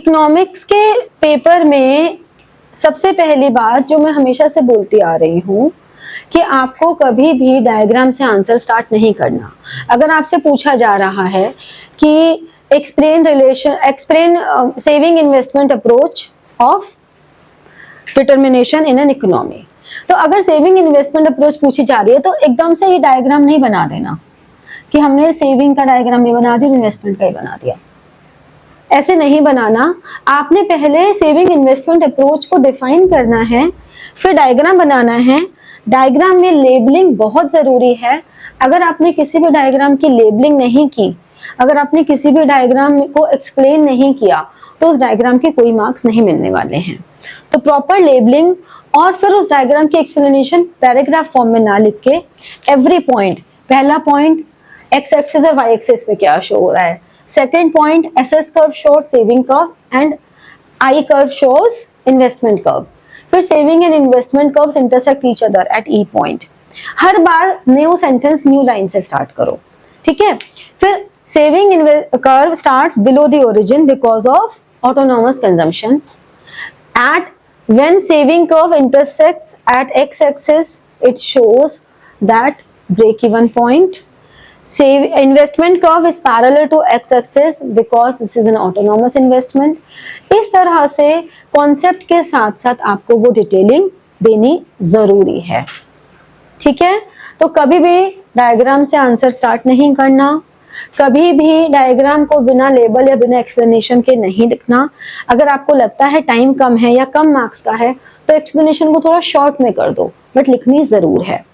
Economics के paper में सबसे पहली बात जो मैं हमेशा से बोलती आ रही हूँ कि आपको कभी भी डायग्राम से आंसर स्टार्ट नहीं करना। अगर आपसे पूछा जा रहा है कि explain saving investment approach of determination in an economy, तो अगर सेविंग इन्वेस्टमेंट अप्रोच पूछी जा रही है तो एकदम से ये डायग्राम नहीं बना देना कि हमने सेविंग का डायग्राम भी बना दिया, इन्वेस्टमेंट का ही बना दिया। ऐसे नहीं बनाना। आपने पहले सेविंग इन्वेस्टमेंट अप्रोच को डिफाइन करना है, फिर डायग्राम बनाना है। डायग्राम में लेबलिंग बहुत जरूरी है। अगर आपने किसी भी डायग्राम की लेबलिंग नहीं की, अगर आपने किसी भी डायग्राम को एक्सप्लेन नहीं किया, तो उस डायग्राम के कोई मार्क्स नहीं मिलने वाले हैं। तो प्रॉपर लेबलिंग और फिर उस डायग्राम की एक्सप्लेनेशन पैराग्राफ फॉर्म में ना लिख के एवरी पॉइंट, पहला पॉइंट एक्स एक्सिस और वाई एक्सिस पे क्या शो हो रहा है, second point S S curve shows saving curve and I curve shows investment curve, फिर saving and investment curves intersect each other at E point. हर बार न्यू सेंटेंस न्यू लाइन से स्टार्ट करो, ठीक है। फिर saving curve starts below the origin because of autonomous consumption. At when saving curve intersects at x-axis, it shows that break-even point. Investment curve is parallel to x-axis because this is an autonomous investment. इस तरह से concept के साथ साथ आपको वो detailing देनी जरूरी है, ठीक है। तो कभी भी डायग्राम से आंसर स्टार्ट नहीं करना, कभी भी डायग्राम को बिना लेबल या बिना एक्सप्लेनेशन के नहीं लिखना। अगर आपको लगता है टाइम कम है या कम मार्क्स का है तो एक्सप्लेनेशन को थोड़ा शॉर्ट में कर दो, बट लिखनी जरूर है।